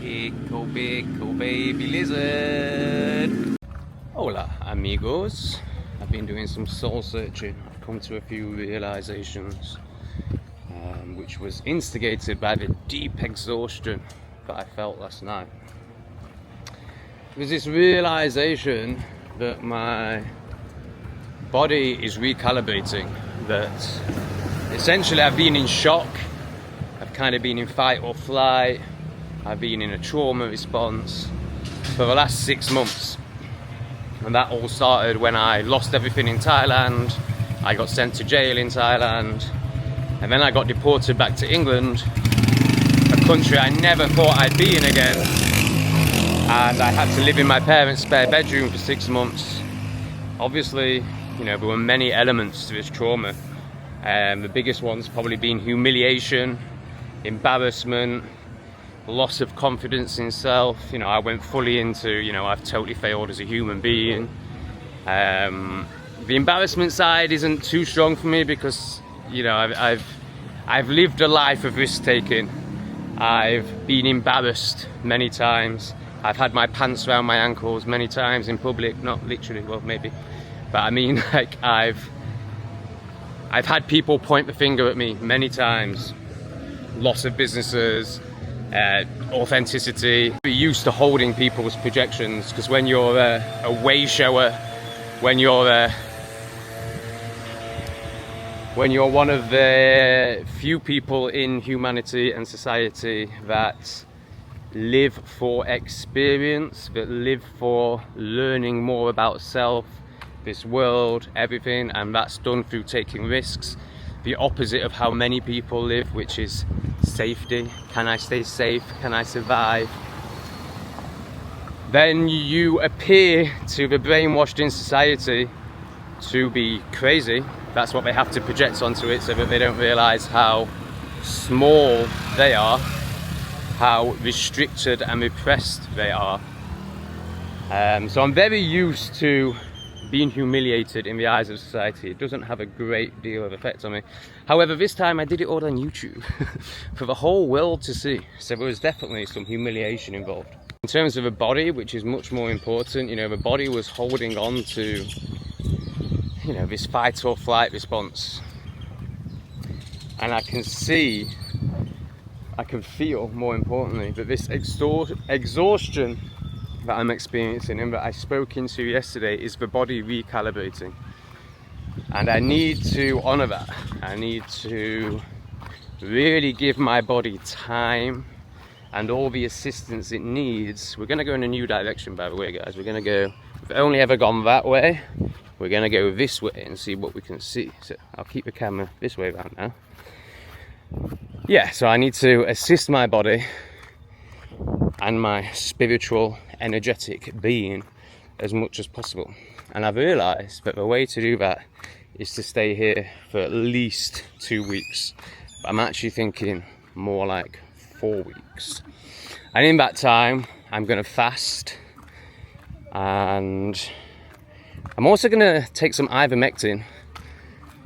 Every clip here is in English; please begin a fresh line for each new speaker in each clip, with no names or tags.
big baby lizard. Hola amigos. I've been doing some soul searching. I've come to a few realizations, which was instigated by the deep exhaustion that I felt last night. There's this realization that my body is recalibrating, that essentially I've been in shock, I've kind of been in fight or flight, I've been in a trauma response for the last 6 months. And that all started when I lost everything in Thailand, I got sent to jail in Thailand, and then I got deported back to England, a country I never thought I'd be in again. And I had to live in my parents' spare bedroom for 6 months. Obviously, you know, there were many elements to this trauma. The biggest ones probably being humiliation, embarrassment, loss of confidence in self. You know, I went fully into, you know, I've totally failed as a human being. The embarrassment side isn't too strong for me because, you know, I've lived a life of risk taking. I've been embarrassed many times. I've had my pants around my ankles many times in public, not literally, well maybe, but I mean, like, I've had people point the finger at me many times. Loss of businesses, authenticity. We're used to holding people's projections, because when you're a way shower, when you're one of the few people in humanity and society that live for experience, that live for learning more about self, this world, everything, and that's done through taking risks. The opposite of how many people live, which is safety. Can I stay safe? Can I survive? Then you appear to the brainwashed in society to be crazy. That's what they have to project onto it, so that they don't realize how small they are, how restricted and repressed they are. So I'm very used to being humiliated in the eyes of society. It doesn't have a great deal of effect on me. However, this time I did it all on YouTube for the whole world to see. So there was definitely some humiliation involved. In terms of the body, which is much more important, you know, the body was holding on to, you know, this fight or flight response. And I can see, I can feel, more importantly, that this exhaustion that I'm experiencing and that I spoke into yesterday is the body recalibrating. And I need to honor that. I need to really give my body time and all the assistance it needs. We're gonna go in a new direction, by the way, guys. We're gonna go, we've only ever gone that way. We're gonna go this way and see what we can see. So I'll keep the camera this way around now. Yeah, so I need to assist my body and my spiritual, energetic being as much as possible. And I've realized that the way to do that is to stay here for at least 2 weeks. But I'm actually thinking more like 4 weeks. And in that time, I'm gonna fast, and I'm also gonna take some ivermectin.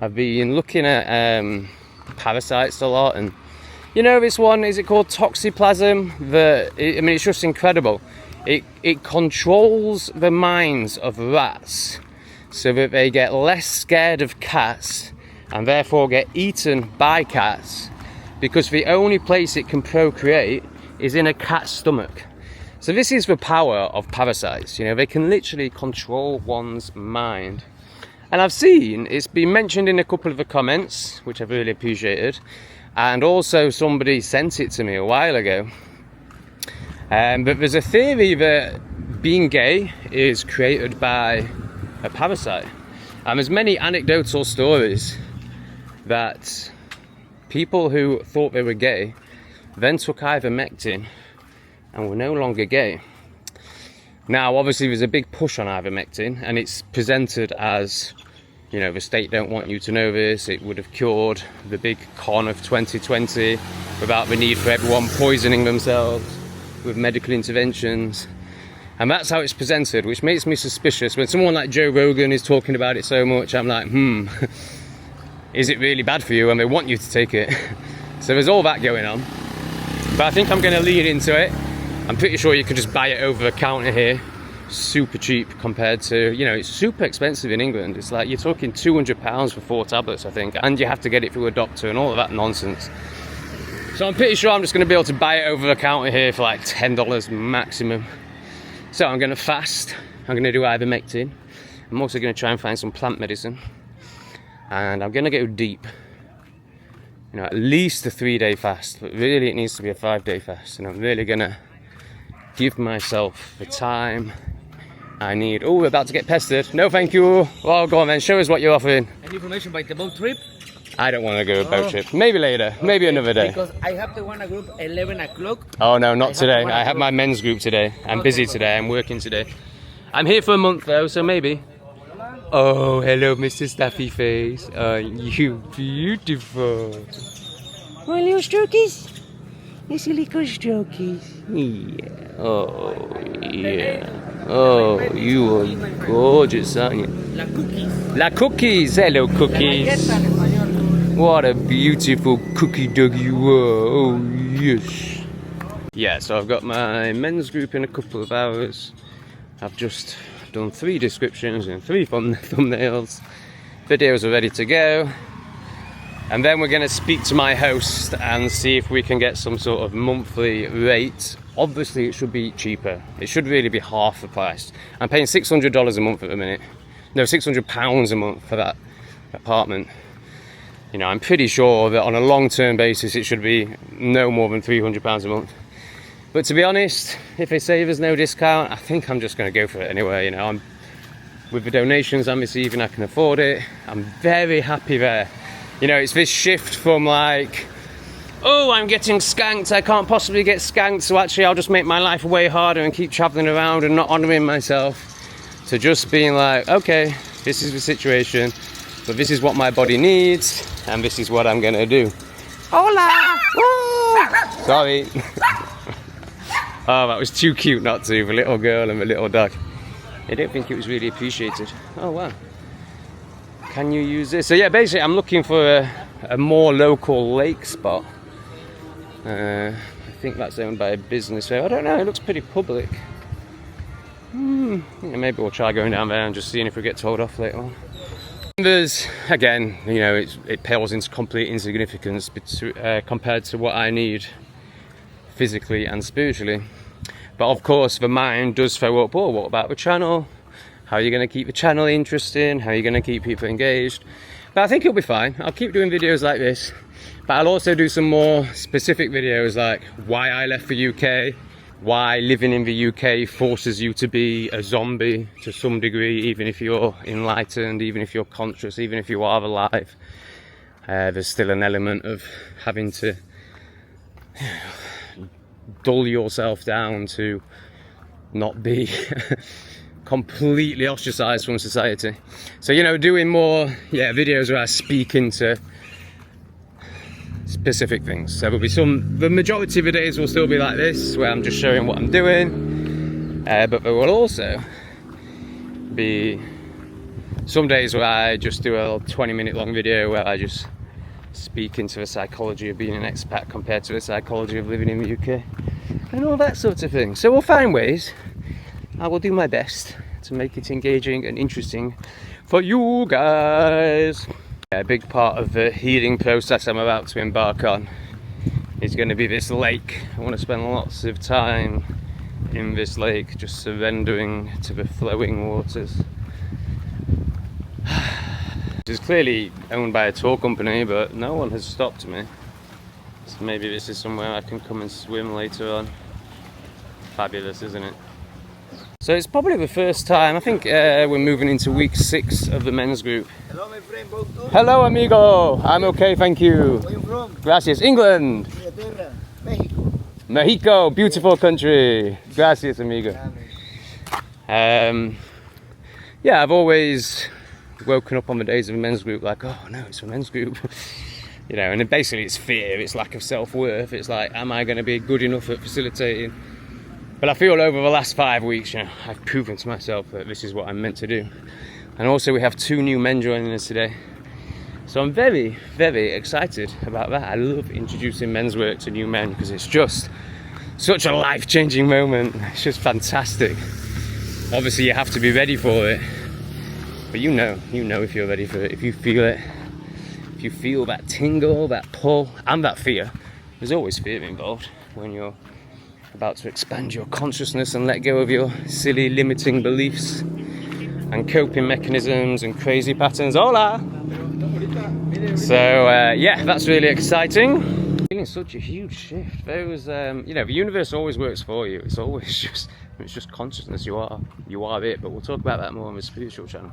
I've been looking at parasites a lot, and you know, this one, is it called toxoplasm? I mean, it's just incredible. It controls the minds of rats so that they get less scared of cats and therefore get eaten by cats, because the only place it can procreate is in a cat's stomach. So this is the power of parasites. You know, they can literally control one's mind. And I've seen it's been mentioned in a couple of the comments, which I've really appreciated. And also somebody sent it to me a while ago. But there's a theory that being gay is created by a parasite. And there's many anecdotal stories that people who thought they were gay then took ivermectin and were no longer gay. Now, obviously, there's a big push on ivermectin, and it's presented as, you know, the state don't want you to know this. It would have cured the big con of 2020 without the need for everyone poisoning themselves with medical interventions. And that's how it's presented, which makes me suspicious. When someone like Joe Rogan is talking about it so much, I'm like, is it really bad for you? And they want you to take it. So there's all that going on. But I think I'm going to lean into it. I'm pretty sure you could just buy it over the counter here, super cheap compared to, you know, it's super expensive in England. It's like you're talking £200 for 4 tablets, I think, and you have to get it through a doctor and all of that nonsense. So I'm pretty sure I'm just going to be able to buy it over the counter here for like $10 maximum. So I'm going to fast. I'm going to do ivermectin. I'm also going to try and find some plant medicine, and I'm going to go deep. You know, at least a 3-day fast, but really it needs to be a 5-day fast, and I'm really going to give myself the time I need. Oh, we're about to get pestered. No, thank you. Well, go on then, show us what you're offering.
Any information about the boat trip?
I don't want to go a boat trip. Maybe later, maybe another day.
Because I have the one group 11 o'clock.
Oh no, not today. I have my men's group today. I'm busy today, I'm working today. I'm here for a month though, so maybe. Oh, hello, Mr. Stuffy Face. You beautiful.
Want little strokies? It's a little strokies.
Yeah. Oh, yeah. Oh, you are gorgeous, aren't you?
La cookies.
La cookies. Hello, cookies. What a beautiful cookie dog you are. Oh, yes. Yeah, so I've got my men's group in a couple of hours. I've just done 3 descriptions and 3 thumbnails. Videos are ready to go. And then we're going to speak to my host and see if we can get some sort of monthly rate. Obviously, it should be cheaper. It should really be half the price. I'm paying $600 a month at the minute. No, £600 a month for that apartment. You know, I'm pretty sure that on a long-term basis, it should be no more than £300 a month. But to be honest, if they say there's no discount, I think I'm just going to go for it anyway. You know, with the donations I'm receiving, I can afford it. I'm very happy there. You know, it's this shift from like, oh, I'm getting skanked, I can't possibly get skanked, so actually I'll just make my life way harder and keep traveling around and not honouring myself, to just being like, okay, this is the situation, but this is what my body needs, and this is what I'm going to do.
Hola!
Woo! Sorry. Oh, that was too cute not to, the little girl and the little dog. I don't think it was really appreciated. Oh, wow. Can you use this? So yeah, basically I'm looking for a more local lake spot. I think that's owned by a business. So I don't know, it looks pretty public. Yeah, maybe we'll try going down there and just seeing if we get told off later on. There's, again, you know, it pales into complete insignificance compared to what I need physically and spiritually. But of course the mind does throw up, oh, what about the channel? How are you going to keep the channel interesting? How are you going to keep people engaged? But I think it'll be fine. I'll keep doing videos like this, but I'll also do some more specific videos like why I left the UK, why living in the UK forces you to be a zombie to some degree, even if you're enlightened, even if you're conscious, even if you are alive. There's still an element of having to dull yourself down to not be completely ostracized from society. So, you know, doing more videos where I speak into specific things. So there'll be the majority of the days will still be like this, where I'm just showing what I'm doing, but there will also be some days where I just do a 20-minute long video where I just speak into the psychology of being an expat compared to the psychology of living in the UK and all that sort of thing. So we'll find ways. I will do my best to make it engaging and interesting for you guys. A big part of the healing process I'm about to embark on is going to be this lake. I want to spend lots of time in this lake, just surrendering to the flowing waters. It's clearly owned by a tour company, but no one has stopped me. So maybe this is somewhere I can come and swim later on. Fabulous, isn't it? So it's probably the first time, I think we're moving into week 6 of the men's group.
Hello, my friend. Bonjour.
Hello, amigo. I'm okay, thank you.
Where are you from?
Gracias. England.
Mexico.
Mexico, beautiful country. Gracias, amigo. Yeah, I've always woken up on the days of a men's group like, oh no, it's a men's group. You know, and basically it's fear, it's lack of self-worth. It's like, am I going to be good enough at facilitating? But I feel over the last 5 weeks, you know, I've proven to myself that this is what I'm meant to do. And also we have 2 new men joining us today. So I'm very, very excited about that. I love introducing men's work to new men because it's just such a life-changing moment. It's just fantastic. Obviously you have to be ready for it, but you know if you're ready for it, if you feel it, if you feel that tingle, that pull, and that fear. There's always fear involved when you're about to expand your consciousness and let go of your silly limiting beliefs and coping mechanisms and crazy patterns. Hola! So yeah, that's really exciting. Feeling such a huge shift. There was, you know, the universe always works for you. It's always just consciousness. You are it. But we'll talk about that more on the spiritual channel.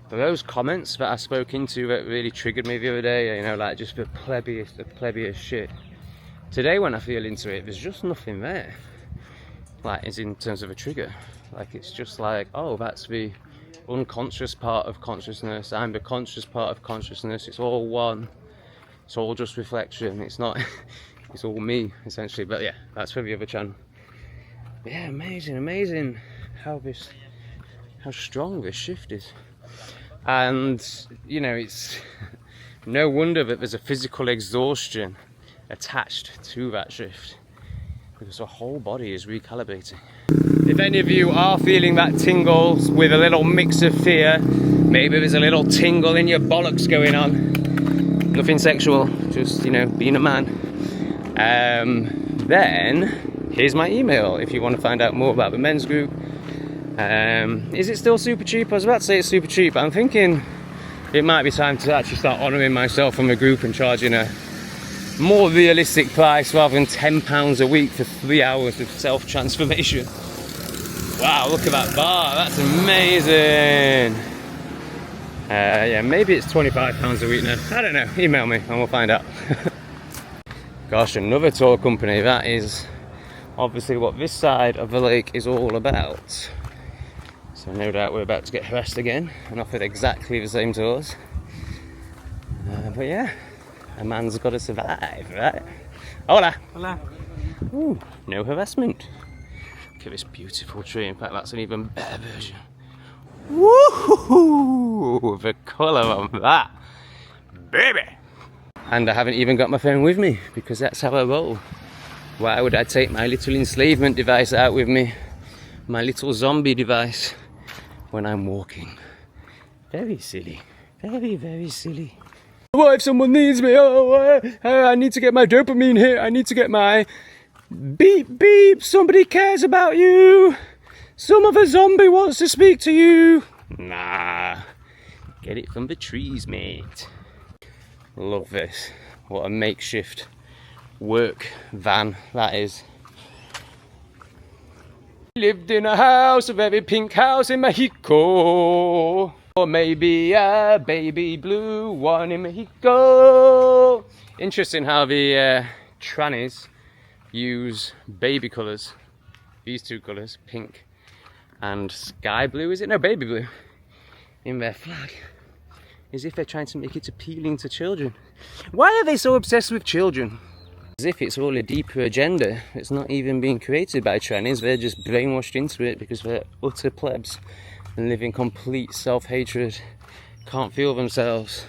But those comments that I spoke into that really triggered me the other day, you know, like just the plebeiest shit. Today when I feel into it, there's just nothing there. Like, as in terms of a trigger. Like, it's just like, oh, that's the unconscious part of consciousness. I'm the conscious part of consciousness. It's all one. It's all just reflection. It's not, it's all me, essentially. But yeah, that's for the other channel. But yeah, amazing how strong this shift is. And, you know, it's no wonder that there's a physical exhaustion attached to that shift, because the whole body is recalibrating. If any of you are feeling that tingle with a little mix of fear, maybe there's a little tingle in your bollocks going on, nothing sexual, just, you know, being a man, then here's my email if you want to find out more about the men's group. Is it still super cheap? I was about to say it's super cheap, but I'm thinking it might be time to actually start honouring myself from a group and charging a more realistic price rather than £10 a week for 3 hours of self-transformation. Wow, look at that bar, that's amazing. Yeah, maybe it's £25 a week now. I don't know, email me and we'll find out. Gosh, another tour company. That is obviously what this side of the lake is all about. So no doubt we're about to get harassed again and offered exactly the same tours. But yeah, a man's got to survive, right? Hola!
Hola.
Ooh, no harassment. Look at this beautiful tree. In fact, that's an even better version. Woohoo! The colour of that, baby! And I haven't even got my phone with me, because that's how I roll. Why would I take my little enslavement device out with me? My little zombie device when I'm walking. Very silly. Very silly. What if someone needs me? I need to get my dopamine hit. I need to get my beep beep. Somebody cares about you. Some other zombie wants to speak to you. Nah. Get it from the trees, mate. Love this. What a makeshift work van that is. Lived in a house, a very pink house in Mexico. Or maybe a baby blue one in Mexico. Interesting how the trannies use baby colours. These two colours, pink and sky blue, is it? No, baby blue, in their flag. As if they're trying to make it appealing to children. Why are they so obsessed with children? As if it's all a deeper agenda. It's not even being created by trannies. They're just brainwashed into it because they're utter plebs and live in complete self-hatred, can't feel themselves,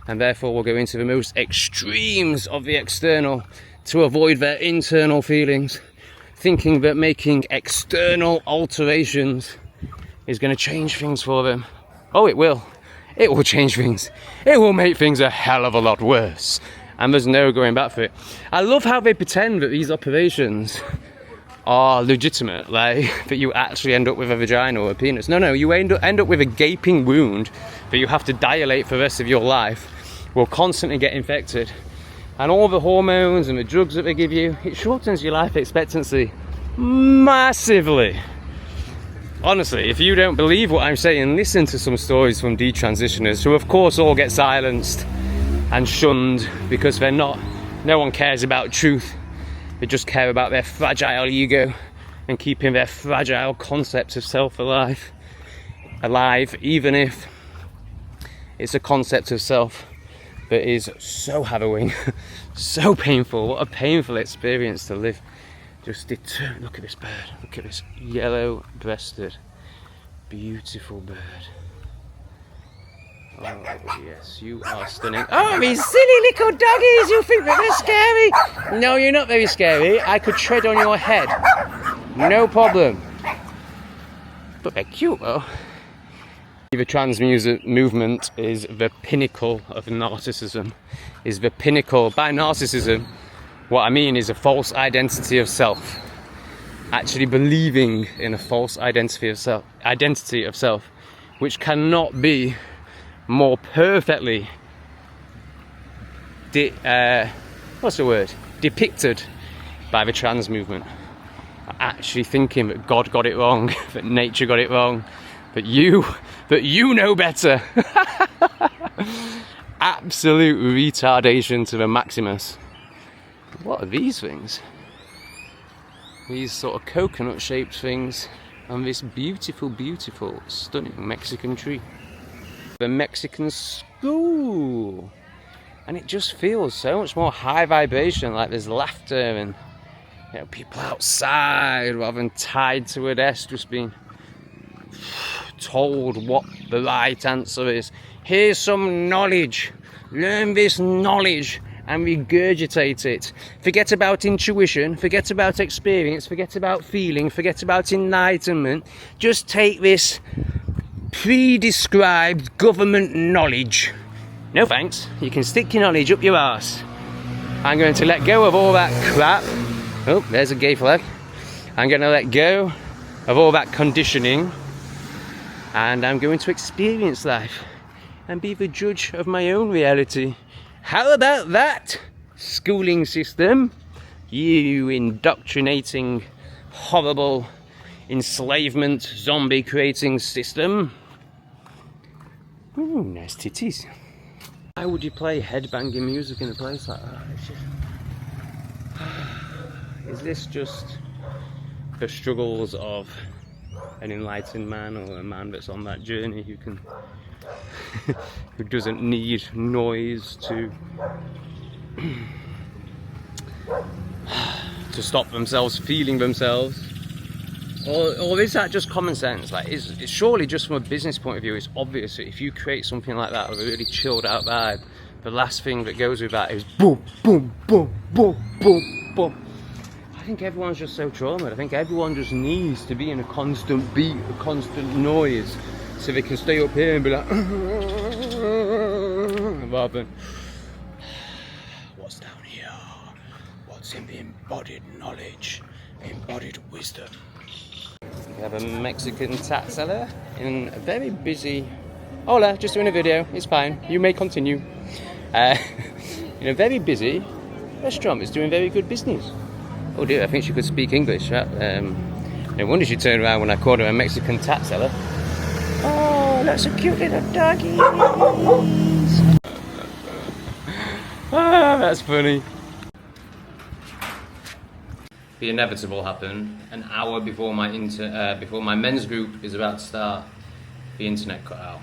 and therefore will go into the most extremes of the external to avoid their internal feelings, thinking that making external alterations is going to change things for them. Oh, it will. It will change things. It will make things a hell of a lot worse. And there's no going back for it. I love how they pretend that these operations are legitimate, like that you actually end up with a vagina or a penis. No, you end up with a gaping wound that you have to dilate for the rest of your life, will constantly get infected. And all the hormones and the drugs that they give you, it shortens your life expectancy massively. Honestly, if you don't believe what I'm saying, listen to some stories from detransitioners who of course all get silenced and shunned because no one cares about truth. They just care about their fragile ego and keeping their fragile concepts of self alive, even if it's a concept of self that is so harrowing, so painful. What a painful experience to live. Just look at this bird. Look at this yellow-breasted, beautiful bird. Oh, yes, you are stunning. Oh, these silly little doggies, you think that they're scary? No, you're not very scary. I could tread on your head. No problem. But they're cute, though. The trans music movement is the pinnacle of narcissism. Is the pinnacle. By narcissism, what I mean is a false identity of self. Actually believing in a false identity of self, which cannot be more perfectly depicted by the trans movement. Actually thinking that God got it wrong, that nature got it wrong, that you know better. Absolute retardation to the maximus. What are these things? These sort of coconut shaped things on this beautiful, beautiful, stunning Mexican tree. The Mexican school. And it just feels so much more high vibration, like there's laughter and people outside rather than tied to a desk just being told what the right answer is. Here's some knowledge. Learn this knowledge and regurgitate it. Forget about intuition, forget about experience, forget about feeling, forget about enlightenment. Just take this pre-described government knowledge. No thanks, you can stick your knowledge up your arse. I'm going to let go of all that crap. Oh, there's a gay flag. I'm going to let go of all that conditioning and I'm going to experience life and be the judge of my own reality. How about that, schooling system? You indoctrinating, horrible, enslavement, zombie creating system. Ooh, nice titties. Why would you play headbanging music in a place like that? It's just... Is this just the struggles of an enlightened man or a man that's on that journey who can who doesn't need noise to stop themselves feeling themselves? Or is that just common sense? Like, it's surely just from a business point of view, it's obvious that if you create something like that with a really chilled out vibe, the last thing that goes with that is boom, boom, boom, boom, boom, boom. I think everyone's just so traumatized. I think everyone just needs to be in a constant beat, a constant noise, so they can stay up here and be like, rather than, what's down here? What's in the embodied knowledge, embodied wisdom? We have a Mexican tat seller in a very busy... Hola, just doing a video, it's fine, you may continue. In a very busy restaurant, it's doing very good business. Oh dear, I think she could speak English. No wonder she turned around when I called her a Mexican tat seller. Oh, that's a cute little doggy. Ah, that's funny. The inevitable happened. An hour before my men's group is about to start, the internet cut out.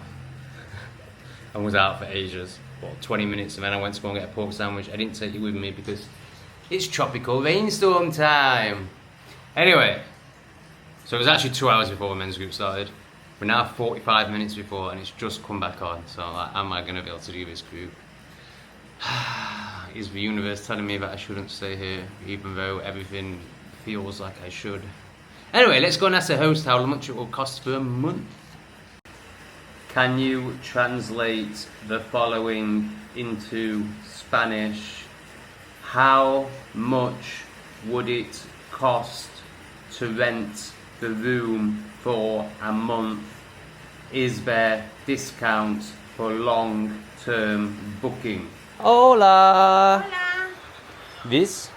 And was out for ages. Well, 20 minutes, and then I went to go and get a pork sandwich. I didn't take it with me because it's tropical rainstorm time. Anyway, so it was actually 2 hours before the men's group started. We're now 45 minutes before and it's just come back on. So like, am I going to be able to do this group? Is the universe telling me that I shouldn't stay here, even though everything feels like I should? Anyway, let's go and ask the host how much it will cost for a month. Can you translate the following into Spanish? How much would it cost to rent the room for a month? Is there discount for long-term booking? Hola!
Hola.
This?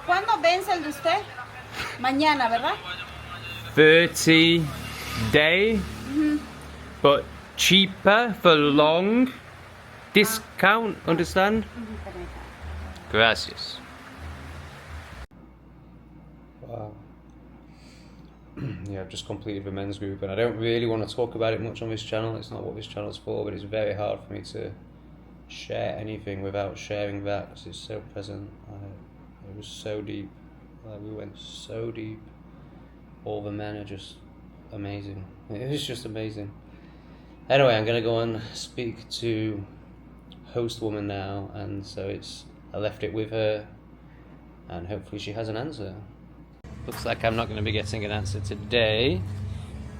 ¿Cuándo vence el de usted? Mañana, ¿verdad?
30 day, but cheaper for long. Discount, understand? Gracias. Wow. yeah, I've just completed the men's group, and I don't really want to talk about it much on this channel. It's not what this channel's for, but it's very hard for me to share anything without sharing that, because it's so present. It was so deep. We went so deep. All the men are just amazing. It was just amazing. Anyway, I'm gonna go and speak to host woman now, and so I left it with her, and hopefully she has an answer. Looks like I'm not going to be getting an answer today,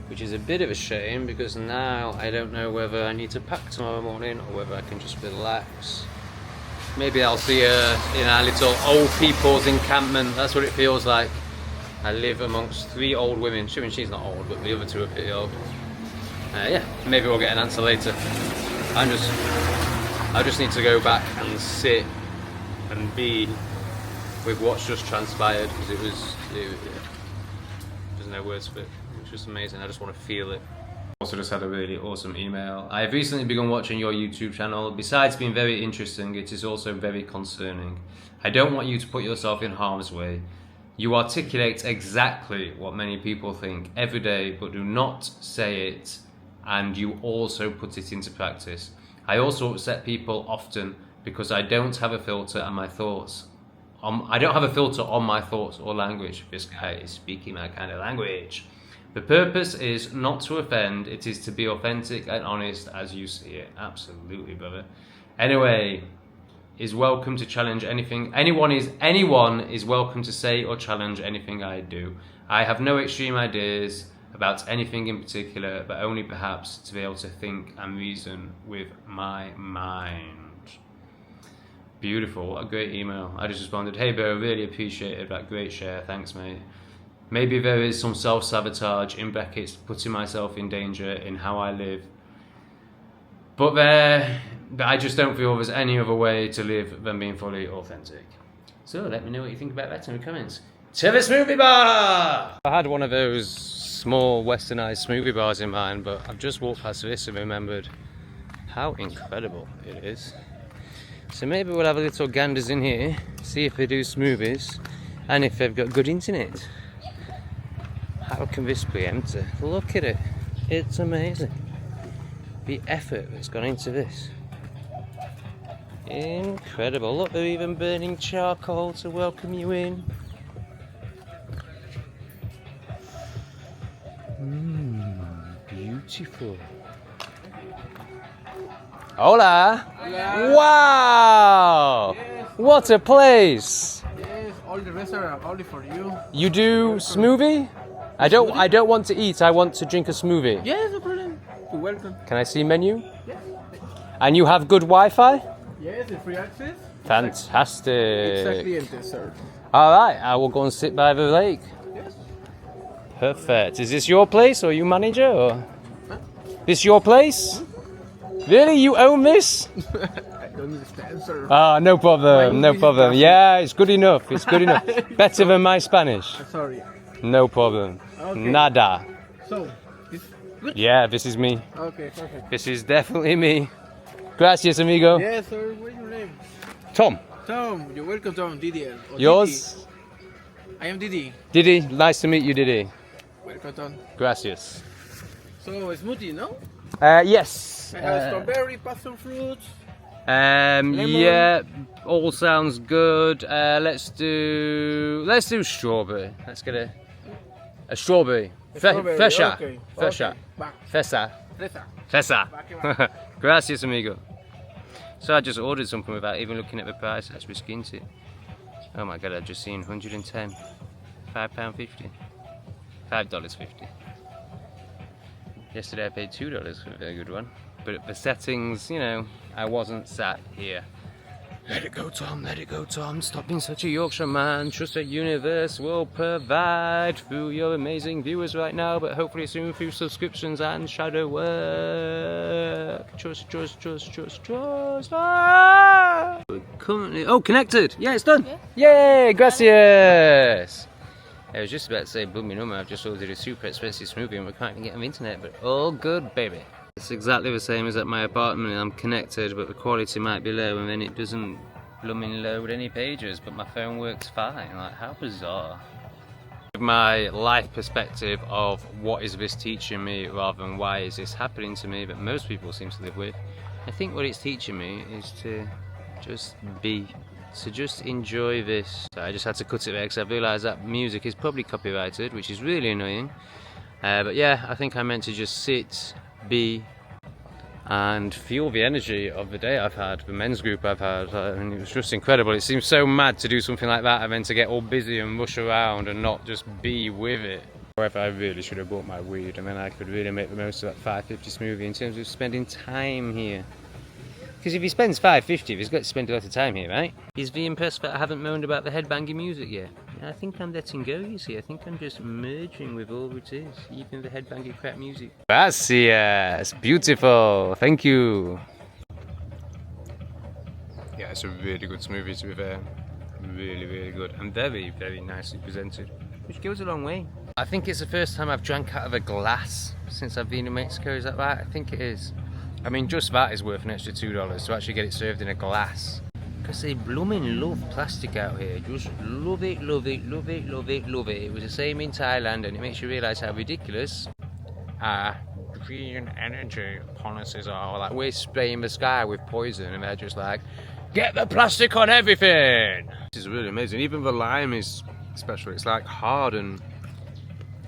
which is a bit of a shame, because now I don't know whether I need to pack tomorrow morning or whether I can just relax. Maybe I'll see her in our little old people's encampment. That's what it feels like. I live amongst 3 old women. She's not old, but the other 2 are pretty old. Yeah, maybe we'll get an answer later. I just need to go back and sit and be with what's just transpired, because there's no words for it. It's just amazing. I just want to feel it. Also just had a really awesome email. I have recently begun watching your YouTube channel. Besides being very interesting, it is also very concerning. I don't want you to put yourself in harm's way. You articulate exactly what many people think every day, but do not say it, and you also put it into practice. I also upset people often because I don't have a filter on my thoughts. I don't have a filter on my thoughts or language. This guy is speaking my kind of language. The purpose is not to offend, it is to be authentic and honest as you see it. Absolutely, brother. Anyway, is welcome to challenge anything. Anyone is welcome to say or challenge anything I do. I have no extreme ideas about anything in particular, but only perhaps to be able to think and reason with my mind. Beautiful, what a great email. I just responded, hey bro, really appreciated that, great share, thanks mate. Maybe there is some self-sabotage, in brackets, putting myself in danger in how I live. But I just don't feel there's any other way to live than being fully authentic. So let me know what you think about that in the comments. To the smoothie bar! I had one of those small westernized smoothie bars in mind, but I've just walked past this and remembered how incredible it is. So maybe we'll have a little ganders in here, see if they do smoothies, and if they've got good internet. How can this be empty? Look at it, it's amazing. The effort that's gone into this. Incredible, look, they're even burning charcoal to welcome you in. Beautiful. Hola!
Hola.
Wow!
Yes.
What a place!
Yes, all the rest are only for you.
You do smoothie? I don't want to eat, I want to drink a smoothie.
Yes, no problem. You're welcome.
Can I see menu?
Yes.
And you have good Wi-Fi?
Yes, and free access.
Fantastic.
Exactly empty, sir.
Alright, I will go and sit by the lake.
Yes.
Perfect. Is this your place or you manager or?
Huh?
This your place? Really? You own this?
I don't understand, sir.
Ah, no problem, no problem. Yeah, it's good enough, it's good enough. Better than my Spanish.
Sorry.
No problem.
Okay.
Nada.
So, this good?
Yeah, this is me.
Okay, perfect.
This is definitely me. Gracias, amigo.
Yes, sir. What's your name?
Tom.
Tom. You're welcome, Tom. Didier. Or
Yours?
Didi. I am Didi.
Didi. Nice to meet you, Didi.
Welcome, Tom.
Gracias.
So, a smoothie, no?
Yes.
I have strawberry, passion fruits.
Yeah, all sounds good. Let's do strawberry. Let's get a strawberry. Fresha.
Okay.
Fresha.
Okay. Back.
Fresa.
Fresa.
Fresa. Gracias, amigo. So I just ordered something without even looking at the price. That's risky, isn't it? Oh my god, I've just seen 110. £5.50. $5.50. Yesterday I paid $2 for a very good one. But the settings, you know, I wasn't sat here. Let it go, Tom, let it go, Tom. Stop being such a Yorkshire man. Trust the universe will provide through your amazing viewers right now, but hopefully soon through subscriptions and shadow work. Trust. Ah! We're currently, connected. Yeah, it's done. Yeah. Yay, gracias. I was just about to say, boom, number. I've just ordered a super expensive smoothie and we can't even get on the internet, but all good, baby. It's exactly the same as at my apartment. I'm connected, but the quality might be low, and then it doesn't blooming load any pages, but my phone works fine. Like, how bizarre. my life perspective of what is this teaching me rather than why is this happening to me that most people seem to live with. I think what it's teaching me is to just be, to just enjoy this. So I just had to cut it there because I realised that music is probably copyrighted, which is really annoying. But yeah, I think I meant to just sit, be, and feel the energy of the day I've had, the men's group I've had. And it was just incredible. It seems so mad to do something like that and then to get all busy and rush around and not just be with it. However, I really should have bought my weed and then I could really make the most of that $5.50 smoothie in terms of spending time here. Because if he spends $5.50, he's got to spend a lot of time here, right? He's very impressed that I haven't moaned about the headbanging music yet. I think I'm letting go, you see. I think I'm just merging with all it is, even the headbanging crap music. Gracias! Beautiful! Thank you! Yeah, it's a really good smoothie, to be fair. Really, really good. And very, very nicely presented. Which goes a long way. I think it's the first time I've drank out of a glass since I've been in Mexico, is that right? I think it is. I mean, just that is worth an extra $2 to actually get it served in a glass. Because they blooming love plastic out here. Just love it, love it, love it, love it, love it. It was the same in Thailand, and it makes you realise how ridiculous green energy policies are. Like, we're spraying the sky with poison, and they're just like, get the plastic on everything! This is really amazing. Even the lime is special. It's like hard and,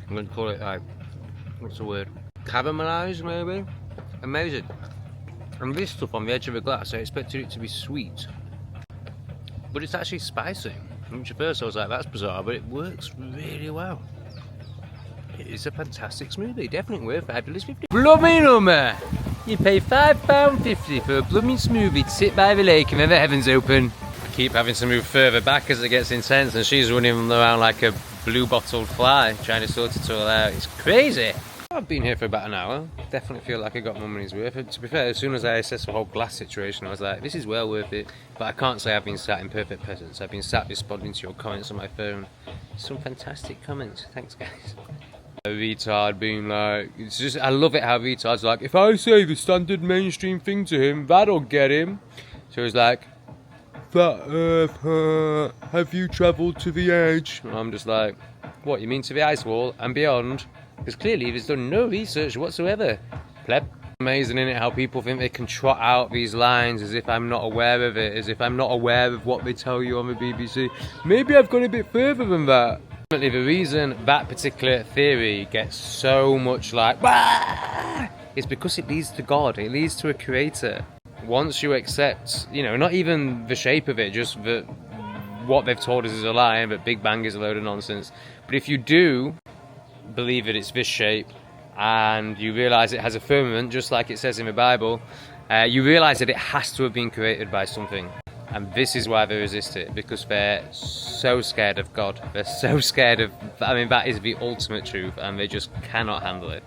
I'm going to call it like, what's the word? Caramelized, maybe? Amazing. And this stuff on the edge of a glass, I expected it to be sweet, but it's actually spicy. Which at first I was like, that's bizarre, but it works really well. It is a fantastic smoothie, definitely worth $5.50. Blooming number! You pay £5.50 for a blooming smoothie to sit by the lake and then the heavens open. I keep having to move further back as it gets intense, and she's running around like a blue-bottled fly, trying to sort it all out. It's crazy! I've been here for about an hour. Definitely feel like I got my money's worth. To be fair, as soon as I assessed the whole glass situation, I was like, this is well worth it. But I can't say I've been sat in perfect presence. I've been sat responding to your comments on my phone. Some fantastic comments. Thanks, guys. A retard being like, it's just, I love it how retards like, if I say the standard mainstream thing to him, that'll get him. So he's like, flat earth, have you travelled to the edge? And I'm just like, what, you mean to the ice wall and beyond? Because clearly he's done no research whatsoever. Pleb. Amazing, isn't it, how people think they can trot out these lines as if I'm not aware of it, as if I'm not aware of what they tell you on the BBC. Maybe I've gone a bit further than that. Ultimately, the reason that particular theory gets so much like, bah! Is because it leads to God, it leads to a creator. Once you accept, you know, not even the shape of it, just the, what they've told us is a lie, but Big Bang is a load of nonsense. But if you do believe that it's this shape and you realize it has a firmament just like it says in the Bible, you realize that it has to have been created by something, and this is why they resist it, because they're so scared of God. They're so scared of, I mean, that is the ultimate truth, and they just cannot handle it,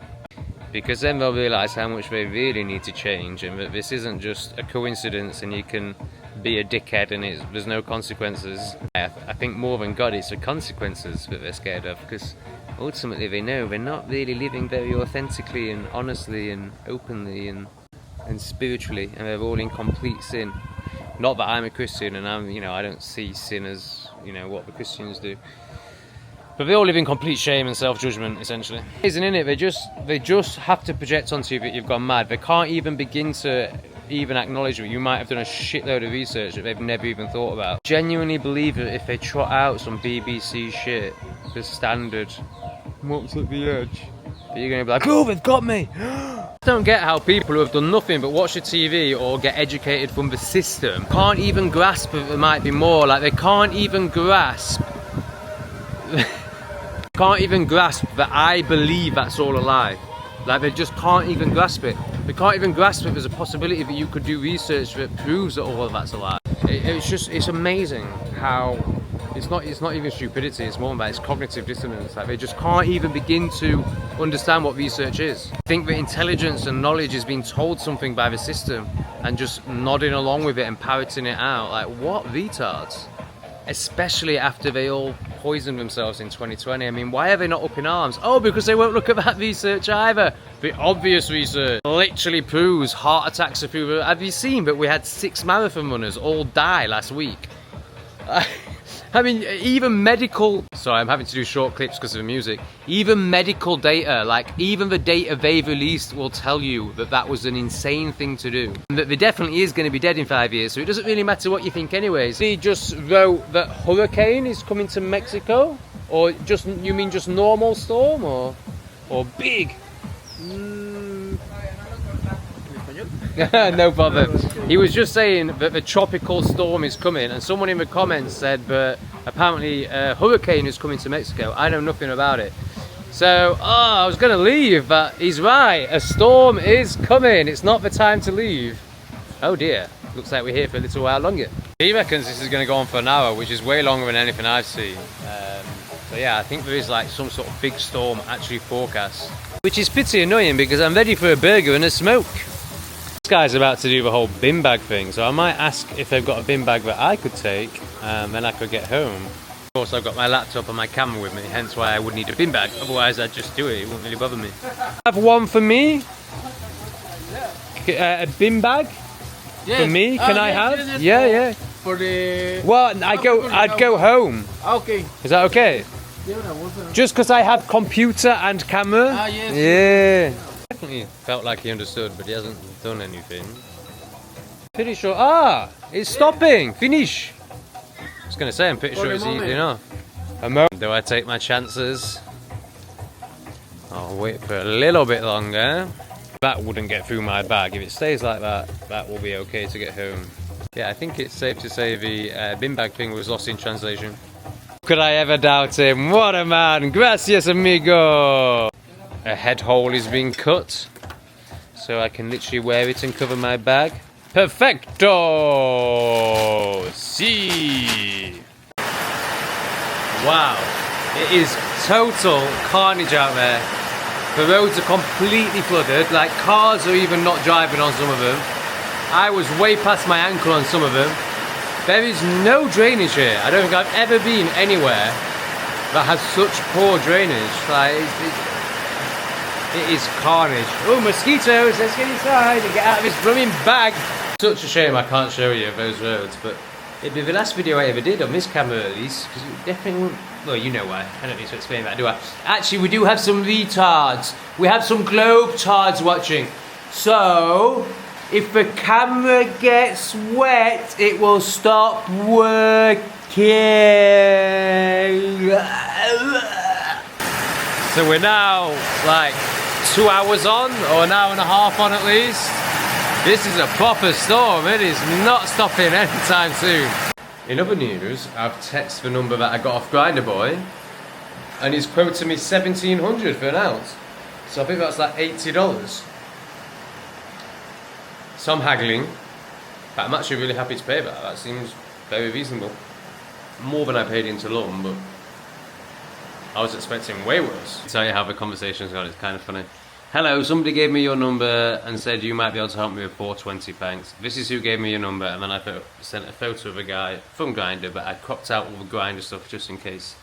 because then they'll realize how much they really need to change, and that this isn't just a coincidence and you can be a dickhead and there's no consequences. I think more than God, it's the consequences that they're scared of, because ultimately they know they're not really living very authentically and honestly and openly and spiritually, and they're all in complete sin. Not that I'm a Christian and I'm, you know, I don't see sin as, you know, what the Christians do, but they all live in complete shame and self-judgment, essentially. Isn't it? They just have to project onto you that you've gone mad. They can't even begin to even acknowledge that you might have done a shitload of research that they've never even thought about. Genuinely believe that if they trot out some BBC shit, the standard, what's at the edge, that you're going to be like, oh, they've got me. I don't get how people who have done nothing but watch the TV or get educated from the system can't even grasp that there might be more. Like, they can't even grasp that I believe that's all a lie. Like, they just can't even grasp it. They can't even grasp that there's a possibility that you could do research that proves that all of that's a lie. It's amazing how it's not even stupidity, it's more about it's cognitive dissonance. Like, they just can't even begin to understand what research is. I think that intelligence and knowledge is being told something by the system and just nodding along with it and parroting it out. Like, what retards? Especially after they all poisoned themselves in 2020. I mean, why are they not up in arms? Oh, because they won't look at that research either. The obvious research literally proves heart attacks are through. Have you seen that we had 6 marathon runners all die last week? I mean, even medical... Sorry, I'm having to do short clips because of the music. Even medical data, like even the data they've released will tell you that that was an insane thing to do. And that there definitely is going to be dead in 5 years, so it doesn't really matter what you think anyways. He just wrote that hurricane is coming to Mexico? Or just, you mean just normal storm or big? No bother. He was just saying that the tropical storm is coming, and someone in the comments said that apparently a hurricane is coming to Mexico. I know nothing about it. So, I was going to leave, but he's right. A storm is coming. It's not the time to leave. Oh dear. Looks like we're here for a little while longer. He reckons this is going to go on for an hour, which is way longer than anything I've seen. So yeah, I think there is like some sort of big storm actually forecast. Which is pretty annoying because I'm ready for a burger and a smoke. This guy's about to do the whole bin bag thing, so I might ask if they've got a bin bag that I could take, then I could get home. Of course, I've got my laptop and my camera with me, hence why I would need a bin bag. Otherwise, I'd just do it. It wouldn't really bother me. Have one for me. A bin bag for me. Can I have?
Yes,
Yeah.
For the...
Well, I'd go home.
Okay.
Is that okay? Just because I have computer and camera.
Yes.
Yeah. Definitely felt like he understood, but he hasn't done anything. Pretty sure. It's stopping. Finish. I was going to say, I'm pretty sure it's eating off. A moment. Do I take my chances? I'll wait for a little bit longer. That wouldn't get through my bag. If it stays like that, that will be okay to get home. Yeah, I think it's safe to say the bin bag thing was lost in translation. Could I ever doubt him? What a man! Gracias, amigo! A head hole is being cut, so I can literally wear it and cover my bag. Perfecto! See! Wow, it is total carnage out there. The roads are completely flooded, like cars are even not driving on some of them. I was way past my ankle on some of them. There is no drainage here. I don't think I've ever been anywhere that has such poor drainage. Like, it is carnage. Oh, mosquitoes, let's get inside and get out of this blooming bag. Such a shame I can't show you those roads, but it'd be the last video I ever did on this camera at least, because it definitely wouldn't, well, you know why. I don't need to explain that, do I? Actually, we do have some retards. We have some globetards watching. So, if the camera gets wet, it will stop working. So we're now like 2 hours on, or an hour and a half on at least. This is a proper storm. It is not stopping anytime soon. In other news, I've texted the number that I got off Grindr Boy, and he's quoting me $1,700 for an ounce. So I think that's like $80. So I'm haggling, but I'm actually really happy to pay that. That seems very reasonable. More than I paid in Tulum, but I was expecting way worse. I'll tell you how the conversation's gone, it's kind of funny. Hello, somebody gave me your number and said you might be able to help me with 420, thanks. This is who gave me your number, and then I sent a photo of a guy from Grindr, but I cropped out all the Grindr stuff just in case,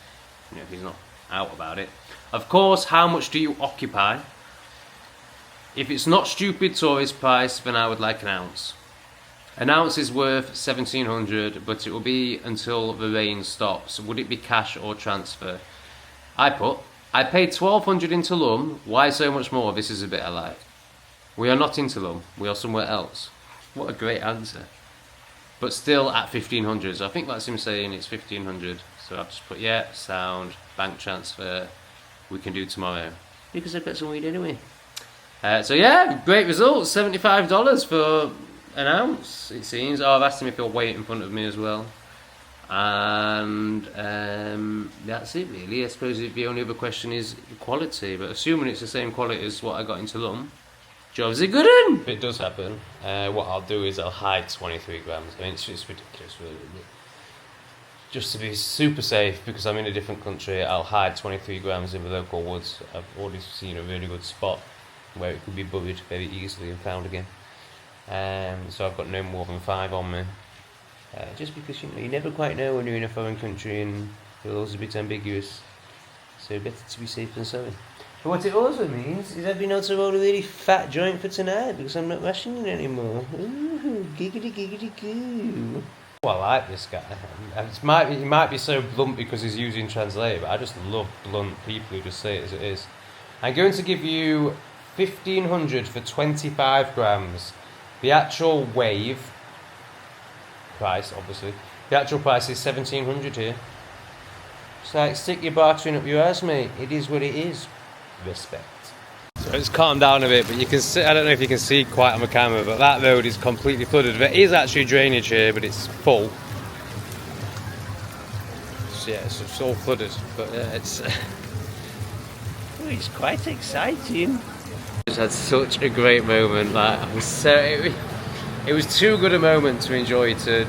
you know, he's not out about it. Of course, how much do you occupy? If it's not stupid tourist price, then I would like an ounce. An ounce is worth 1,700, but it will be until the rain stops. Would it be cash or transfer? I paid 1,200 in Tulum. Why so much more? This is a bit I like. We are not in Tulum. We are somewhere else. What a great answer. But still at 1,500. So I think that's him saying it's 1,500. So I've just put, yeah, sound, bank transfer. We can do tomorrow. Because I've got some weed anyway. So yeah, great results. $75 for an ounce, it seems. Oh, I've asked him if he'll weigh it in front of me as well. And that's it really. I suppose the only other question is quality, but assuming it's the same quality as what I got in Tulum, job's a good one. If it does happen, what I'll do is I'll hide 23 grams. I mean, it's just ridiculous really. Just to be super safe, because I'm in a different country, I'll hide 23 grams in the local woods. I've already seen a really good spot where it could be buried very easily and found again. So I've got no more than 5 on me. Just because, you know, you never quite know when you're in a foreign country and the laws are a bit ambiguous. So better to be safe than sorry. But what it also means is I've been able to roll a really fat joint for tonight because I'm not rationing anymore. Ooh, giggity giggity goo. Oh, I like this guy. He might be so blunt because he's using translator, but I just love blunt people who just say it as it is. I'm going to give you 1,500 for 25 grams. The actual wave price, obviously, the actual price is 1,700 here. It's like, stick your bartering up your ass, mate. It is what it is. Respect. So it's calmed down a bit, but you can see, I don't know if you can see quite on the camera, but that road is completely flooded. There is actually drainage here, but it's full. So yeah, it's all flooded, but it's quite exciting. Just had such a great moment. Like, it was too good a moment to enjoy to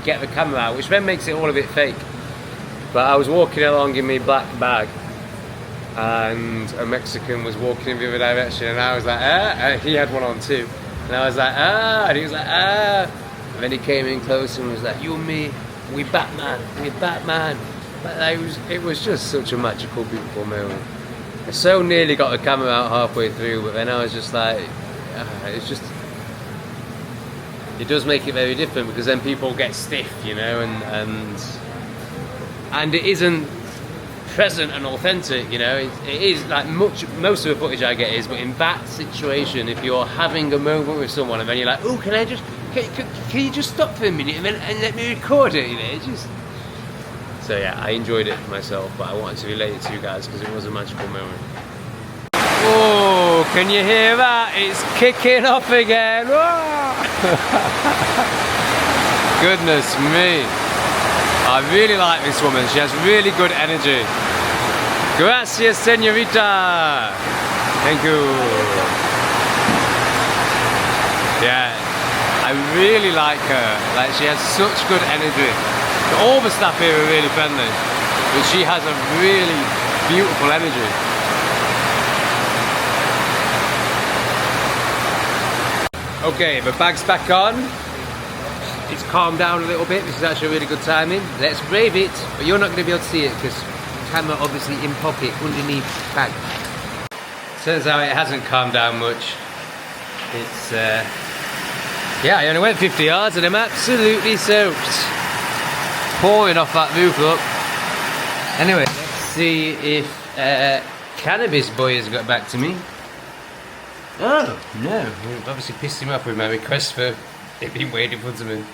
get the camera out, which then makes it all a bit fake. But I was walking along in my black bag, and a Mexican was walking in the other direction, and I was like, ah, and he had one on too, and I was like, ah, and he was like, ah, and then he came in close and was like, you and me, we Batman. But it was just such a magical, beautiful moment. I so nearly got the camera out halfway through, but then I was just like, it's just, it does make it very different, because then people get stiff, you know, and it isn't present and authentic, you know. It is like most of the footage I get is, but in that situation, if you're having a moment with someone and then you're like, oh, can you just stop for a minute and let me record it, you know, it's just. So yeah, I enjoyed it myself, but I wanted to relate it to you guys because it was a magical moment. Oh, can you hear that? It's kicking off again. Goodness me. I really like this woman. She has really good energy. Gracias, señorita. Thank you. Yeah, I really like her. Like, she has such good energy. All the staff here are really friendly, but she has a really beautiful energy. Okay, the bag's back on. It's calmed down a little bit. This is actually really good timing. Let's brave it, but you're not going to be able to see it because camera obviously in pocket underneath bag. Turns out it hasn't calmed down much. It's yeah, I only went 50 yards and I'm absolutely soaked. Pouring off that roof up. Anyway, let's see if Cannabis Boy has got back to me. Oh no, we've obviously pissed him off with my request for it being weighed in front of him.